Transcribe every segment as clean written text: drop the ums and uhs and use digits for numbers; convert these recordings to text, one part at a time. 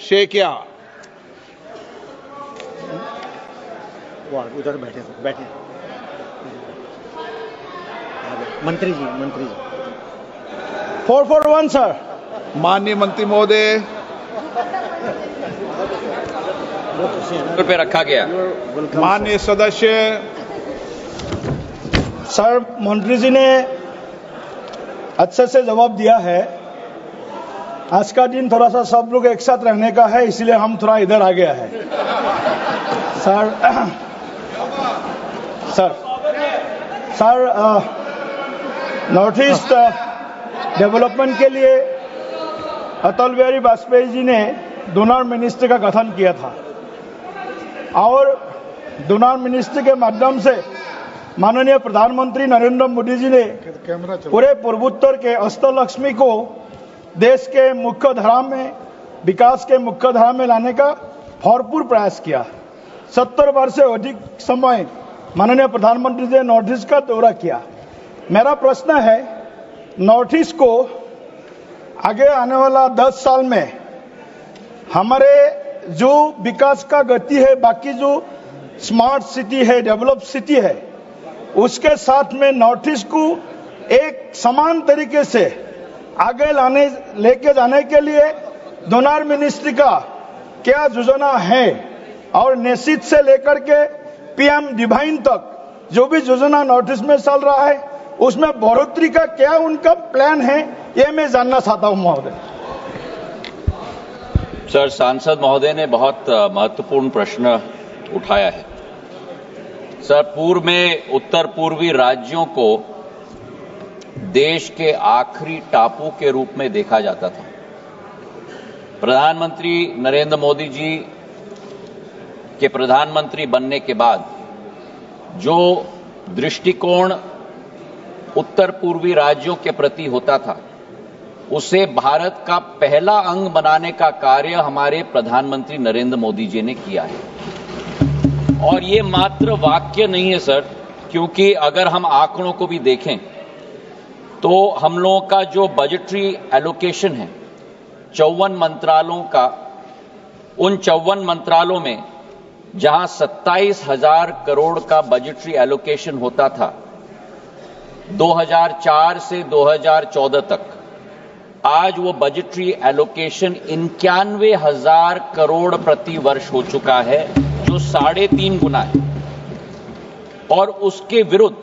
शेखिया। उधर बैठे बैठे मंत्री जी 441 सर। माननीय मंत्री महोदय पे रखा गया। माननीय सदस्य सर, मंत्री जी ने अच्छे से जवाब दिया है। आज का दिन थोड़ा सा सब लोग एक साथ रहने का है, इसलिए हम थोड़ा इधर आ गया है। सर नॉर्थ ईस्ट डेवलपमेंट के लिए अटल बिहारी वाजपेयी जी ने डोनर मिनिस्ट्री का गठन किया था और डोनर मिनिस्ट्री के माध्यम से माननीय प्रधानमंत्री नरेंद्र मोदी जी ने पूरे पूर्वोत्तर के अष्टलक्ष्मी को देश के मुख्य धारा में, विकास के मुख्य धारा में लाने का भरपूर प्रयास किया। 70 वर्ष से अधिक समय माननीय प्रधानमंत्री जी ने नॉर्थ ईस्ट का दौरा किया। मेरा प्रश्न है, नॉर्थ ईस्ट को आगे आने वाला 10 साल में हमारे जो विकास का गति है, बाकी जो स्मार्ट सिटी है, डेवलप सिटी है, उसके साथ में नॉर्थ ईस्ट को एक समान तरीके से आगे लेके जाने के लिए डोनर मिनिस्ट्री का क्या योजना है और निश्चित से लेकर के पीएम डिवाइन तक जो भी योजना नॉर्थ ईस्ट में चल रहा है उसमें बढ़ोतरी का क्या उनका प्लान है, ये मैं जानना चाहता हूं महोदय। सर, सांसद महोदय ने बहुत महत्वपूर्ण प्रश्न उठाया है। सर, पूर्व में उत्तर पूर्वी राज्यों को देश के आखिरी टापू के रूप में देखा जाता था। प्रधानमंत्री नरेंद्र मोदी जी के प्रधानमंत्री बनने के बाद जो दृष्टिकोण उत्तर पूर्वी राज्यों के प्रति होता था, उसे भारत का पहला अंग बनाने का कार्य हमारे प्रधानमंत्री नरेंद्र मोदी जी ने किया है। और ये मात्र वाक्य नहीं है सर, क्योंकि अगर हम आंकड़ों को भी देखें तो हम लोगों का जो बजटरी एलोकेशन है 54 मंत्रालयों का, उन 54 मंत्रालयों में जहां 27,000 करोड़ का बजटरी एलोकेशन होता था 2004 से 2014 तक, आज वो बजटरी एलोकेशन 91,000 करोड़ प्रति वर्ष हो चुका है, जो 3.5 गुना है। और उसके विरुद्ध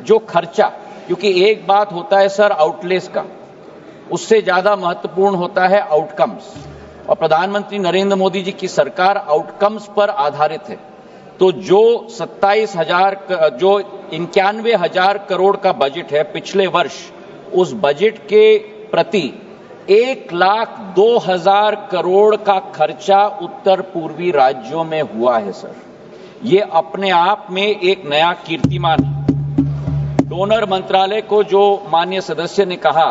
जो खर्चा, क्योंकि एक बात होता है सर आउटलेस का, उससे ज्यादा महत्वपूर्ण होता है आउटकम्स, और प्रधानमंत्री नरेंद्र मोदी जी की सरकार आउटकम्स पर आधारित है। तो जो 91,000 करोड़ का बजट है पिछले वर्ष, उस बजट के प्रति 1,02,000 करोड़ का खर्चा उत्तर पूर्वी राज्यों में हुआ है सर। ये अपने आप में एक नया कीर्तिमान है। डोनर मंत्रालय को जो माननीय सदस्य ने कहा,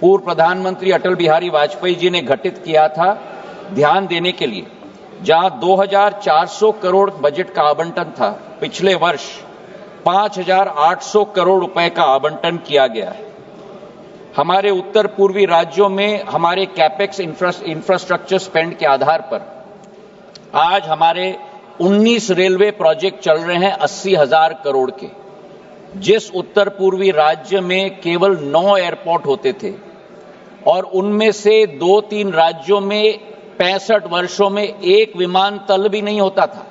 पूर्व प्रधानमंत्री अटल बिहारी वाजपेयी जी ने गठित किया था ध्यान देने के लिए, जहां 2,400 करोड़ बजट का आवंटन था, पिछले वर्ष 5,800 करोड़ रुपए का आवंटन किया गया है। हमारे उत्तर पूर्वी राज्यों में हमारे कैपेक्स इंफ्रास्ट्रक्चर स्पेंड के आधार पर आज हमारे 19 रेलवे प्रोजेक्ट चल रहे हैं 80,000 करोड़ के। जिस उत्तर पूर्वी राज्य में केवल 9 एयरपोर्ट होते थे और उनमें से 2-3 राज्यों में 65 वर्षों में एक विमानतल भी नहीं होता था,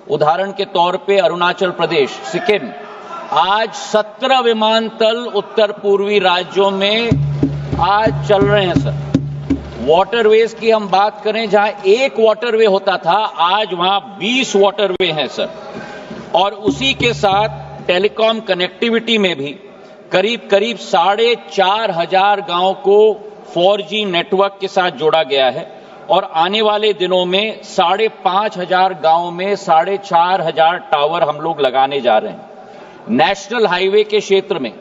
उदाहरण के तौर पे अरुणाचल प्रदेश, सिक्किम, आज 17 विमानतल उत्तर पूर्वी राज्यों में आज चल रहे हैं सर। वाटरवेज की हम बात करें, जहां एक वाटरवे होता था, आज वहां 20 वाटरवे हैं सर। और उसी के साथ टेलीकॉम कनेक्टिविटी में भी करीब 4,500 गांव को 4G नेटवर्क के साथ जोड़ा गया है, और आने वाले दिनों में 5,500 गांव में 4,500 टावर हम लोग लगाने जा रहे हैं। नेशनल हाईवे के क्षेत्र में,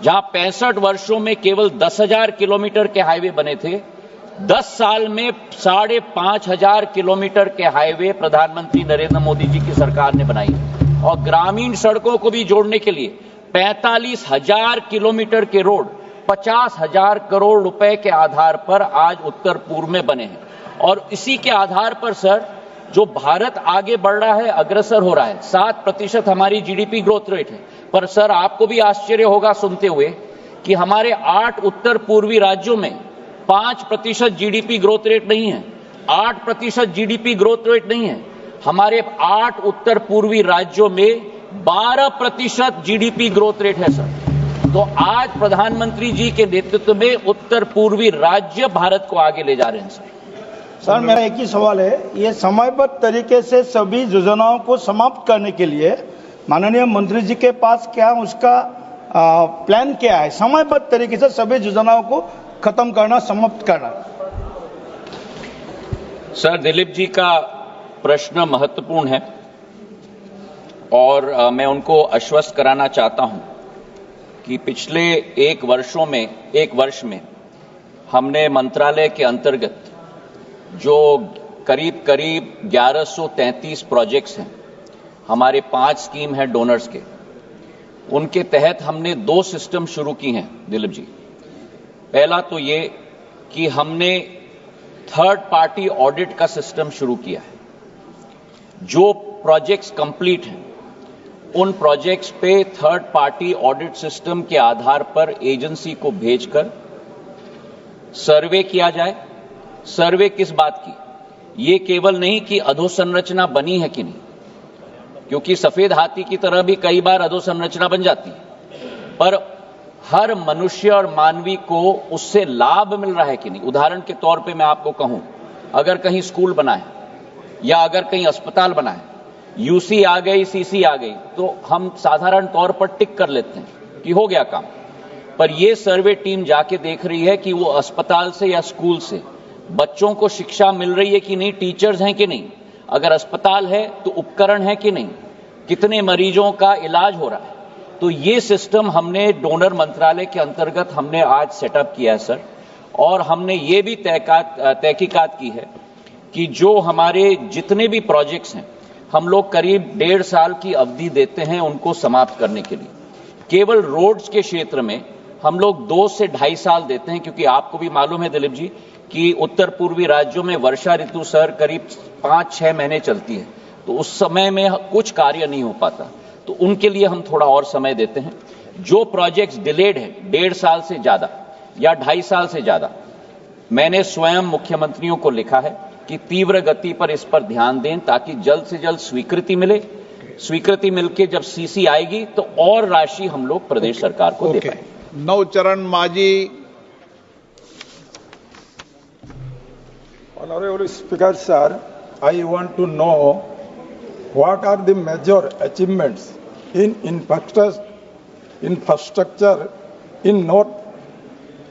जहां 65 वर्षों में केवल 10,000 किलोमीटर के हाईवे बने थे, 10 साल में 5,500 किलोमीटर के हाईवे प्रधानमंत्री नरेंद्र मोदी जी की सरकार ने बनाई। और ग्रामीण सड़कों को भी जोड़ने के लिए 45,000 किलोमीटर के रोड 50,000 करोड़ रुपए के आधार पर आज उत्तर पूर्व में बने हैं। और इसी के आधार पर सर जो भारत आगे बढ़ रहा है, अग्रसर हो रहा है, 7% हमारी जीडीपी ग्रोथ रेट है। पर सर आपको भी आश्चर्य होगा सुनते हुए कि हमारे 8 उत्तर पूर्वी राज्यों में 5% जीडीपी ग्रोथ रेट नहीं है, 8% जीडीपी ग्रोथ रेट नहीं है। हमारे 8 उत्तर पूर्वी राज्यों में 12% जीडीपी ग्रोथ रेट है सर। तो आज प्रधानमंत्री जी के नेतृत्व में उत्तर पूर्वी राज्य भारत को आगे ले जा रहे हैं सर। सर मेरा एक ही सवाल है, ये समयबद्ध तरीके से सभी योजनाओं को समाप्त करने के लिए माननीय मंत्री जी के पास क्या उसका प्लान क्या है, समयबद्ध तरीके से सभी योजनाओं को खत्म करना, समाप्त करना? सर दिलीप जी का प्रश्न महत्वपूर्ण है और मैं उनको आश्वस्त कराना चाहता हूं कि पिछले एक वर्ष में हमने मंत्रालय के अंतर्गत जो करीब 1133 प्रोजेक्ट्स हैं, हमारे 5 स्कीम है डोनर्स के, उनके तहत हमने 2 सिस्टम शुरू की हैं दिलीप जी। पहला तो ये कि हमने थर्ड पार्टी ऑडिट का सिस्टम शुरू किया है। जो प्रोजेक्ट्स कंप्लीट हैं उन प्रोजेक्ट्स पे थर्ड पार्टी ऑडिट सिस्टम के आधार पर एजेंसी को भेजकर सर्वे किया जाए। सर्वे किस बात की? ये केवल नहीं कि अधोसंरचना बनी है कि नहीं, क्योंकि सफेद हाथी की तरह भी कई बार अधोसंरचना बन जाती है, पर हर मनुष्य और मानवी को उससे लाभ मिल रहा है कि नहीं। उदाहरण के तौर पे मैं आपको कहूं, अगर कहीं स्कूल बना है या अगर कहीं अस्पताल बना है, यूसी आ गई, सीसी आ गई, तो हम साधारण तौर पर टिक कर लेते हैं कि हो गया काम। पर यह सर्वे टीम जाके देख रही है कि वो अस्पताल से या स्कूल से बच्चों को शिक्षा मिल रही है कि नहीं, टीचर्स हैं कि नहीं, अगर अस्पताल है तो उपकरण है कि नहीं, कितने मरीजों का इलाज हो रहा है। तो ये सिस्टम हमने डोनर मंत्रालय के अंतर्गत हमने आज सेटअप किया है सर। और हमने ये भी तहकीकात की है कि जो हमारे जितने भी प्रोजेक्ट्स हैं, हम लोग करीब 1.5 साल की अवधि देते हैं उनको समाप्त करने के लिए। केवल रोड्स के क्षेत्र में हम लोग 2 से 2.5 साल देते हैं, क्योंकि आपको भी मालूम है दिलीप जी कि उत्तर पूर्वी राज्यों में वर्षा ऋतु सर करीब 5-6 महीने चलती है, तो उस समय में कुछ कार्य नहीं हो पाता, तो उनके लिए हम थोड़ा और समय देते हैं। जो प्रोजेक्ट्स डिलेड है 1.5 साल से ज्यादा या 2.5 साल से ज्यादा, मैंने स्वयं मुख्यमंत्रियों को लिखा है कि तीव्र गति पर इस पर ध्यान दें ताकि जल्द से जल्द स्वीकृति मिले। स्वीकृति मिलकर जब सीसी आएगी तो और राशि हम लोग प्रदेश सरकार को दे पाएंगे। नवचरण माझी। Honorable Speaker, sir, I want to know what are the major achievements in infrastructure in North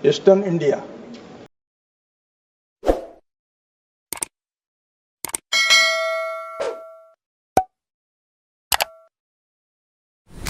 Eastern India.